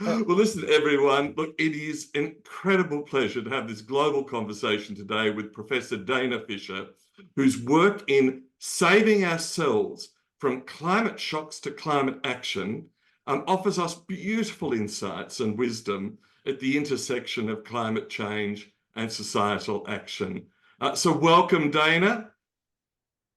Well, listen, everyone. Look, it is an incredible pleasure to have this global conversation today with Professor Dana Fisher, whose work in saving ourselves from climate shocks to climate action offers us beautiful insights and wisdom at the intersection of climate change and societal action. So welcome, Dana.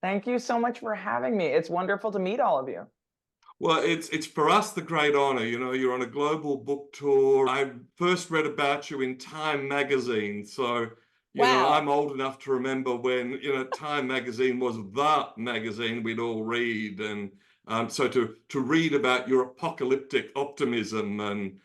Thank you so much for having me. It's wonderful to meet all of you. Well, it's for us the great honor. You know, you're on a global book tour. I first read about you in Time magazine. So, you know, Wow. I'm old enough to remember when, you know, Time magazine was the magazine we'd all read. And so to read about your apocalyptic optimism and,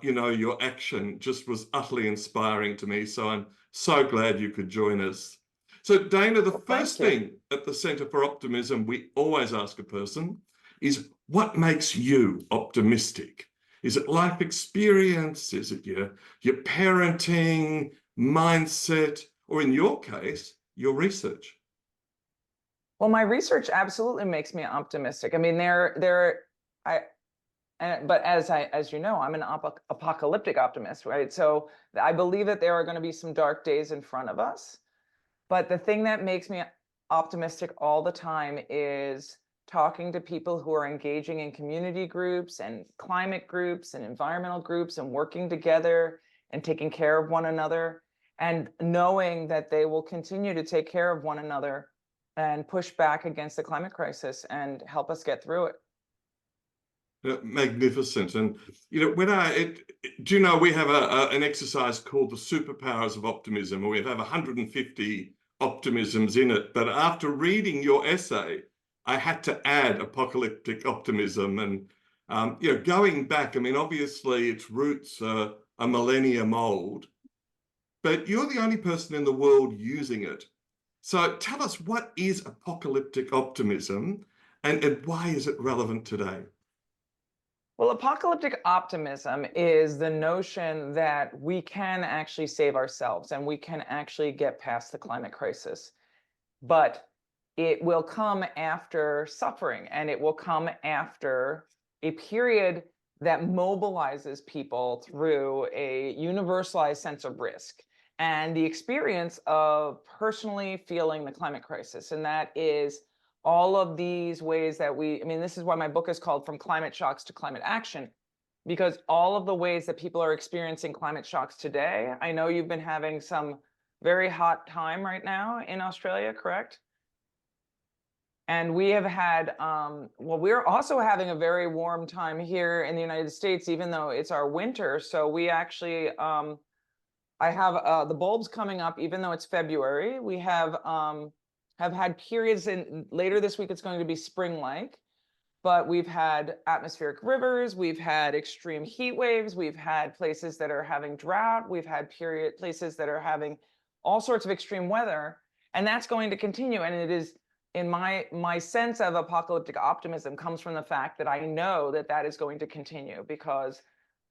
you know, your action just was utterly inspiring to me. So I'm so glad you could join us. So, Dana, the first thing at the Centre for Optimism we always ask a person is, what makes you optimistic? Is it life experience? Is it your parenting, mindset, or in your case, your research? Well, my research absolutely makes me optimistic. I mean, but as you know, I'm an apocalyptic optimist, right? So I believe that there are going to be some dark days in front of us. But the thing that makes me optimistic all the time is talking to people who are engaging in community groups and climate groups and environmental groups and working together and taking care of one another, and knowing that they will continue to take care of one another and push back against the climate crisis and help us get through it. Magnificent. And, you know, do you know, we have an exercise called the Superpowers of Optimism, and we have 150 optimisms in it. But after reading your essay, I had to add apocalyptic optimism. And, you know, going back, I mean, obviously its roots are a millennium old, but you're the only person in the world using it. So tell us, what is apocalyptic optimism and why is it relevant today? Well, apocalyptic optimism is the notion that we can actually save ourselves and we can actually get past the climate crisis. But it will come after suffering, and it will come after a period that mobilizes people through a universalized sense of risk and the experience of personally feeling the climate crisis. And that is all of these ways that I mean, this is why my book is called From Climate Shocks to Climate Action, because all of the ways that people are experiencing climate shocks today. I know you've been having some very hot time right now in Australia, correct? And we have had, well, we're also having a very warm time here in the United States, even though it's our winter. So we actually, I have the bulbs coming up, even though it's February. We have had periods later this week, it's going to be spring-like, but we've had atmospheric rivers, we've had extreme heat waves, we've had places that are having drought, we've had places that are having all sorts of extreme weather, and that's going to continue. And it is, in my sense of apocalyptic optimism, comes from the fact that I know that that is going to continue, because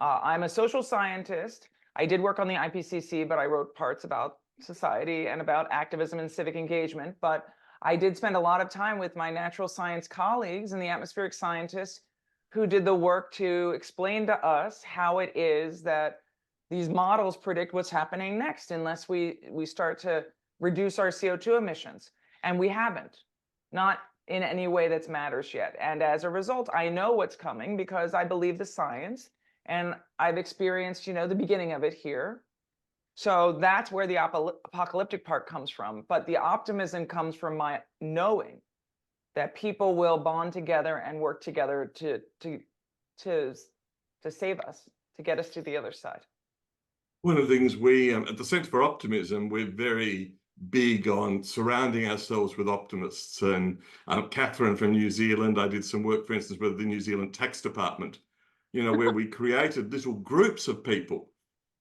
I'm a social scientist. I did work on the IPCC, but I wrote parts about society and about activism and civic engagement. But I did spend a lot of time with my natural science colleagues and the atmospheric scientists who did the work to explain to us how it is that these models predict what's happening next unless we start to reduce our CO2 emissions. And we haven't, not in any way that matters yet. And as a result, I know what's coming because I believe the science, and I've experienced, you know, the beginning of it here. So that's where the apocalyptic part comes from. But the optimism comes from my knowing that people will bond together and work together to save us, to get us to the other side. One of the things we at the Centre for Optimism, we're very big on surrounding ourselves with optimists. And Catherine from New Zealand, I did some work, for instance, with the New Zealand Tax Department, you know, where we created little groups of people,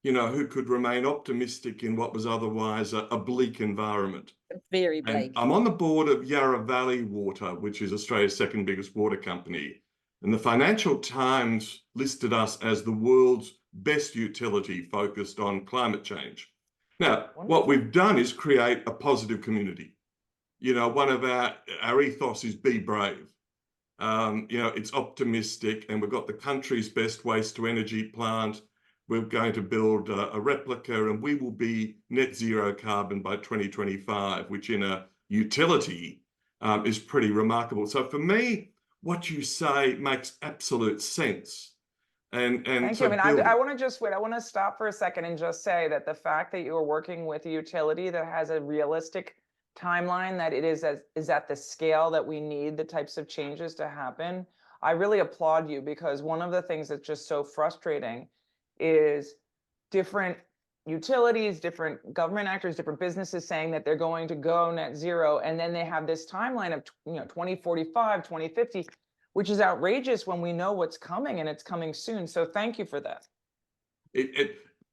you know, who could remain optimistic in what was otherwise a bleak environment. Very bleak. And I'm on the board of Yarra Valley Water, which is Australia's second biggest water company. And the Financial Times listed us as the world's best utility focused on climate change. Now, what we've done is create a positive community. You know, one of our ethos is be brave. It's optimistic, and we've got the country's best waste to energy plant. We're going to build a replica, and we will be net zero carbon by 2025, which in a utility is pretty remarkable. So for me, what you say makes absolute sense. And Thank you. so I mean, build I it. want to just wait. I want to stop for a second and just say that the fact that you are working with a utility that has a realistic timeline, that it is at the scale that we need the types of changes to happen, I really applaud you, because one of the things that's just so frustrating is different utilities, different government actors, different businesses saying that they're going to go net zero, and then they have this timeline of 2045, 2050, which is outrageous when we know what's coming, and it's coming soon. So thank you for that.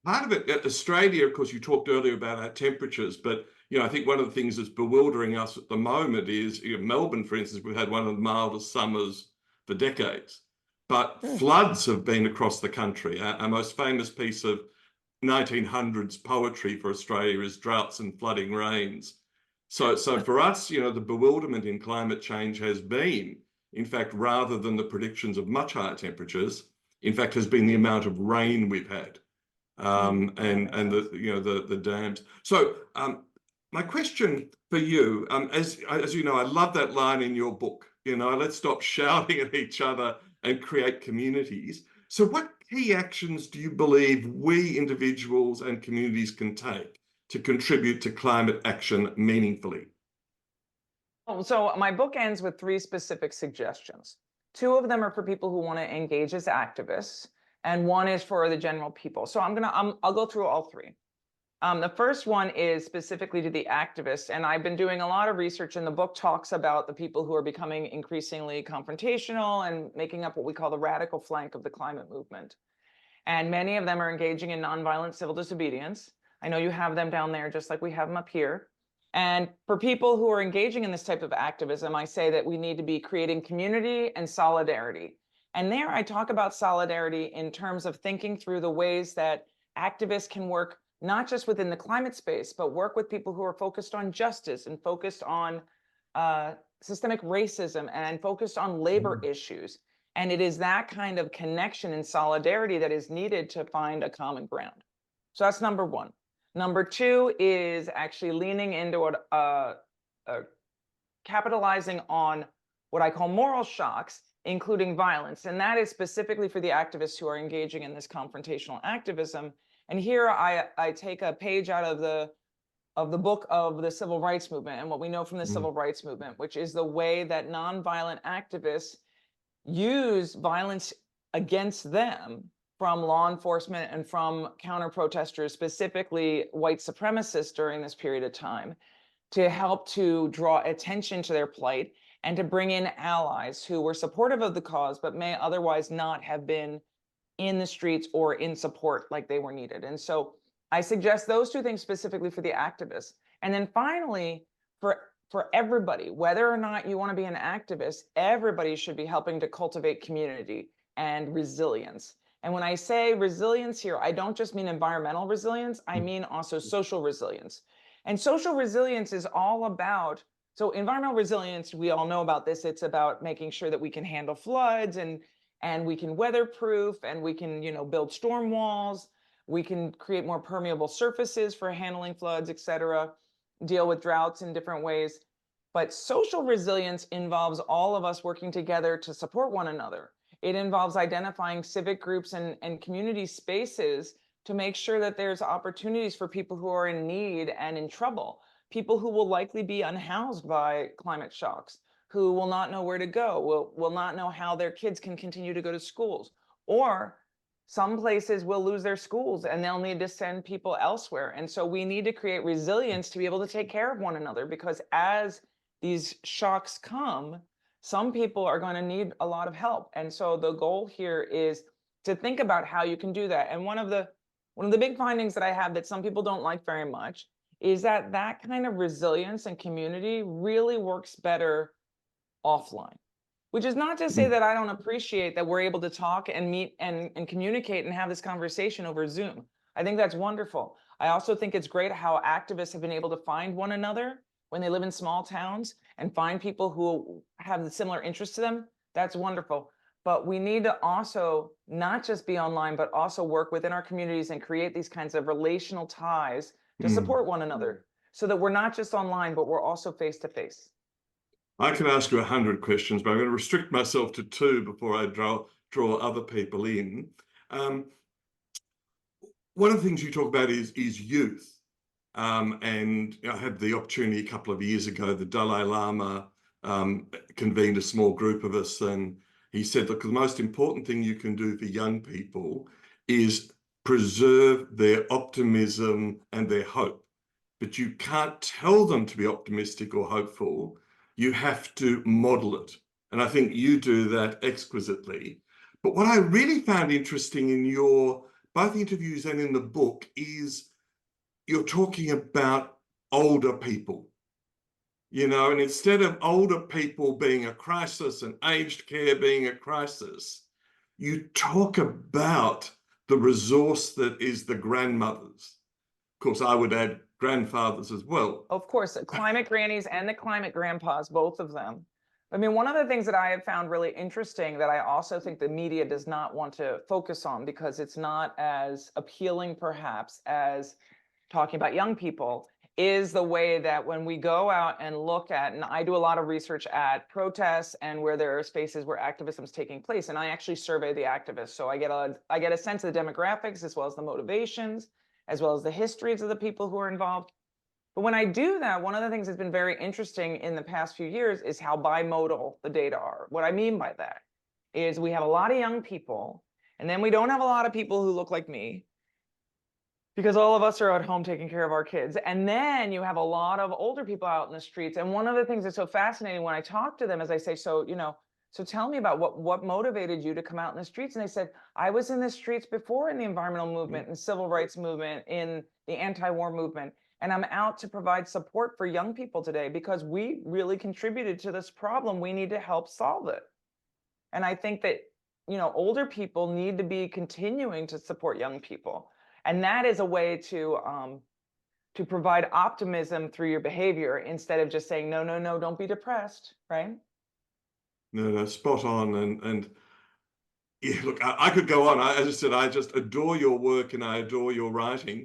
Part of it, Australia, of course, you talked earlier about our temperatures, but I think one of the things that's bewildering us at the moment is, Melbourne, for instance, we've had one of the mildest summers for decades, but floods have been across the country. Our most famous piece of 1900s poetry for Australia is Droughts and Flooding Rains. So for us, the bewilderment in climate change has been, in fact, rather than the predictions of much higher temperatures, in fact, has been the amount of rain we've had, and the dams. So my question for you, as you know, I love that line in your book. Let's stop shouting at each other and create communities. So what key actions do you believe we individuals and communities can take to contribute to climate action meaningfully? So my book ends with 3 specific suggestions. 2 of them are for people who want to engage as activists, and 1 is for the general people. So I'll go through all 3. The first one is specifically to the activists, and I've been doing a lot of research, and the book talks about the people who are becoming increasingly confrontational and making up what we call the radical flank of the climate movement. And many of them are engaging in nonviolent civil disobedience. I know you have them down there just like we have them up here. And for people who are engaging in this type of activism, I say that we need to be creating community and solidarity. And there I talk about solidarity in terms of thinking through the ways that activists can work not just within the climate space, but work with people who are focused on justice and focused on systemic racism and focused on labor issues. And it is that kind of connection and solidarity that is needed to find a common ground. So that's number 1. Number 2 is actually leaning into capitalizing on what I call moral shocks, including violence. And that is specifically for the activists who are engaging in this confrontational activism. And here I take a page out of the book of the civil rights movement and what we know from the civil rights movement, which is the way that nonviolent activists use violence against them from law enforcement and from counter-protesters, specifically white supremacists during this period of time, to help to draw attention to their plight and to bring in allies who were supportive of the cause, but may otherwise not have been in the streets or in support like they were needed. And so I suggest those 2 things specifically for the activists. And then finally, for everybody, whether or not you want to be an activist, everybody should be helping to cultivate community and resilience. And when I say resilience here, I don't just mean environmental resilience, I mean also social resilience. And social resilience is all about, so environmental resilience, we all know about this, it's about making sure that we can handle floods and we can weatherproof, and we can, build storm walls, we can create more permeable surfaces for handling floods, et cetera, deal with droughts in different ways. But social resilience involves all of us working together to support one another. It involves identifying civic groups and community spaces to make sure that there's opportunities for people who are in need and in trouble, people who will likely be unhoused by climate shocks, who will not know where to go, will not know how their kids can continue to go to schools, or some places will lose their schools and they'll need to send people elsewhere. And so we need to create resilience to be able to take care of one another, because as these shocks come, some people are going to need a lot of help. And so the goal here is to think about how you can do that. And one of the big findings that I have that some people don't like very much is that kind of resilience and community really works better offline. Which is not to say that I don't appreciate that we're able to talk and meet and communicate and have this conversation over Zoom. I think that's wonderful. I also think it's great how activists have been able to find one another when they live in small towns and find people who have the similar interests to them. That's wonderful. But we need to also not just be online, but also work within our communities and create these kinds of relational ties to support one another so that we're not just online, but we're also face to face. I can ask you 100 questions, but I'm going to restrict myself to 2 before I draw other people in. One of the things you talk about is youth. And I had the opportunity a couple of years ago, the Dalai Lama convened a small group of us, and he said, look, the most important thing you can do for young people is preserve their optimism and their hope. But you can't tell them to be optimistic or hopeful. You have to model it. And I think you do that exquisitely. But what I really found interesting in your both interviews and in the book is you're talking about older people, and instead of older people being a crisis and aged care being a crisis, you talk about the resource that is the grandmothers. Of course, I would add grandfathers as well. Of course, climate grannies and the climate grandpas, both of them. I mean, one of the things that I have found really interesting that I also think the media does not want to focus on because it's not as appealing perhaps as talking about young people is the way that when we go out and look at, and I do a lot of research at protests and where there are spaces where activism is taking place, and I actually survey the activists. So I get a sense of the demographics as well as the motivations, as well as the histories of the people who are involved. But when I do that, one of the things that's been very interesting in the past few years is how bimodal the data are. What I mean by that is we have a lot of young people, and then we don't have a lot of people who look like me, because all of us are at home taking care of our kids. And then you have a lot of older people out in the streets. And one of the things that's so fascinating when I talk to them is I say, so tell me about what motivated you to come out in the streets. And they said, I was in the streets before in the environmental movement and civil rights movement, in the anti-war movement. And I'm out to provide support for young people today because we really contributed to this problem. We need to help solve it. And I think that, older people need to be continuing to support young people. And that is a way to provide optimism through your behavior instead of just saying, no, don't be depressed, right? No, spot on. And yeah, look, I could go on. As I said, I just adore your work and I adore your writing.